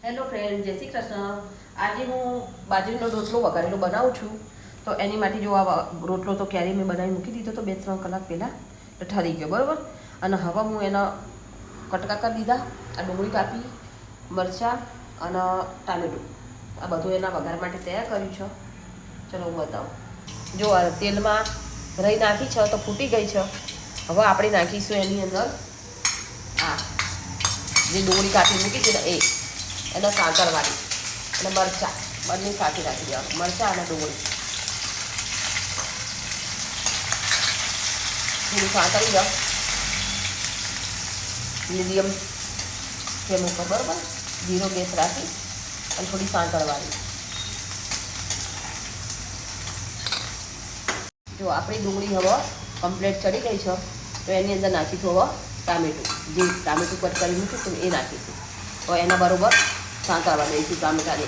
Hello friend, જય શ્રી કૃષ્ણ. આજે હું બાજરીનો રોટલો વઘારેલો બનાવું છું. તો એની માટે જો આ રોટલો તો ક્યારેય મેં બનાવી મૂકી દીધો તો 2-3 કલાક પહેલાં તો ઠરી ગયો બરાબર. અને હવે હું એના કટકા કરી દીધા. આ ડુંગળી કાપી, મરચાં અને ટામેટું આ બધું એના વઘાર માટે તૈયાર કર્યું છે. ચલો હું બતાવું. જો આ તેલમાં રહી નાખી છે તો ફૂટી ગઈ છે. હવે આપણે નાખીશું એની અંદર આ જે ડુંગળી કાપી મૂકી છે ને એને સાંકળવાની અને મરચાં બંને સાથે રાખી દેવાનું. મરચાં અને ડુંગળી થોડું સાંકળી દો મીડિયમ ફ્લેમ ઉપર બરાબર. ધીરો ગેસ રાખી અને થોડી સાંકળવાની. જો આપણી ડુંગળી હવે કમ્પ્લીટ ચડી ગઈ છે તો એની અંદર નાખીશું હવે ટામેટું. જે ટામેટું કટ કરી મૂકીશું એ નાખીશું. તો એના બરોબર સાંકળવા દઈશું ટામેટાને.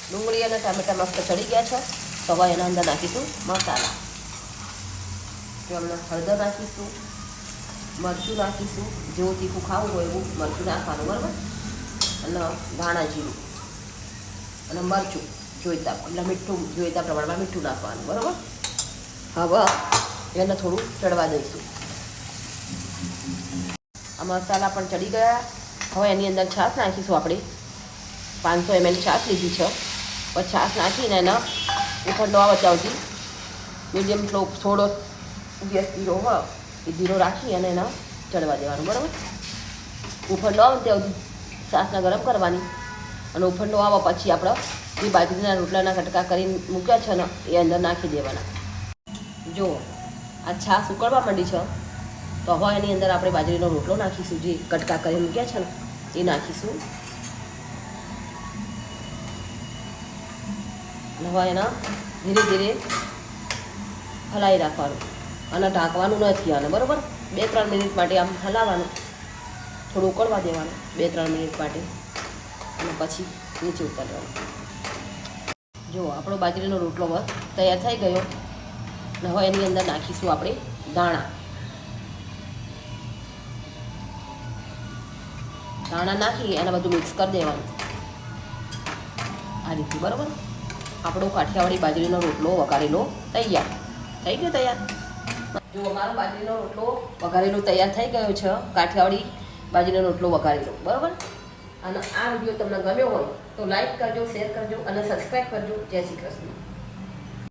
ડુંગળી અને ટામેટા મસ્ત ચડી ગયા છે તો હવે એના અંદર નાખીશું મસાલા. જો આપણે હળદર નાખીશું, મરચું નાખીશું, જેવું તીખું ખાવું હોય એવું મરચું નાખવાનું બરાબર. અને ધાણા જીરું અને મરચું જોઈતા એટલે મીઠું જોઈતા પ્રમાણમાં મીઠું નાખવાનું બરાબર. હવે એને થોડું ચડવા દઈશું. આ મસાલા પણ ચડી ગયા. હવે એની અંદર છાશ નાખીશું. આપણે 500 ml છાશ લીધી છે. પછી છાશ નાખીને એના ઉફંડો આવે ત્યાં સુધી મીડિયમ ફ્લો થોડો ગેસ ધીરો હોય એ ધીરો રાખી અને એના ચડવા દેવાનું બરાબર. ઉફંડો આવે ત્યાં સુધી છાશને ગરમ કરવાની અને ઉફંડો આવે પછી આપણે જે બાજરીના રોટલાના કટકા કરીને મૂક્યા છે ને એ અંદર નાખી દેવાના. જો આ છાશ ઉકળવા માંડી છે તો હવે એની અંદર આપણે બાજરીનો રોટલો નાખીશું. જે કટકા કરી મૂક્યા છે ને એ નાખીશું. હવે એના ધીરે ધીરે હલાવી રાખવાનું અને ઢાંકવાનું નથી આને બરાબર. 2-3 મિનિટ માટે આમ હલાવવાનું, થોડું ઉકળવા દેવાનું 2-3 મિનિટ માટે અને પછી નીચે ઉતારવાનું. જો આપણો બાજરીનો રોટલો તૈયાર થઈ ગયો. અને હવે એની અંદર નાખીશું આપણે દાણા. દાણા નાખી એને બધું મિક્સ કરી દેવાનું આ રીતે બરાબર. આપણો કાઠિયાવાડી બાજરીનો રોટલો વઘારેલો તૈયાર થઈ ગયો. તૈયાર જો અમારો બાજરીનો રોટલો વઘારેલો તૈયાર થઈ ગયો છે. કાઠિયાવાડી બાજરીનો રોટલો વઘારેલો બરાબર. અને આ વિડીયો તમને ગમ્યો હોય તો લાઈક કરજો, શેર કરજો અને સબસ્ક્રાઈબ કરજો. જય શ્રી કૃષ્ણ.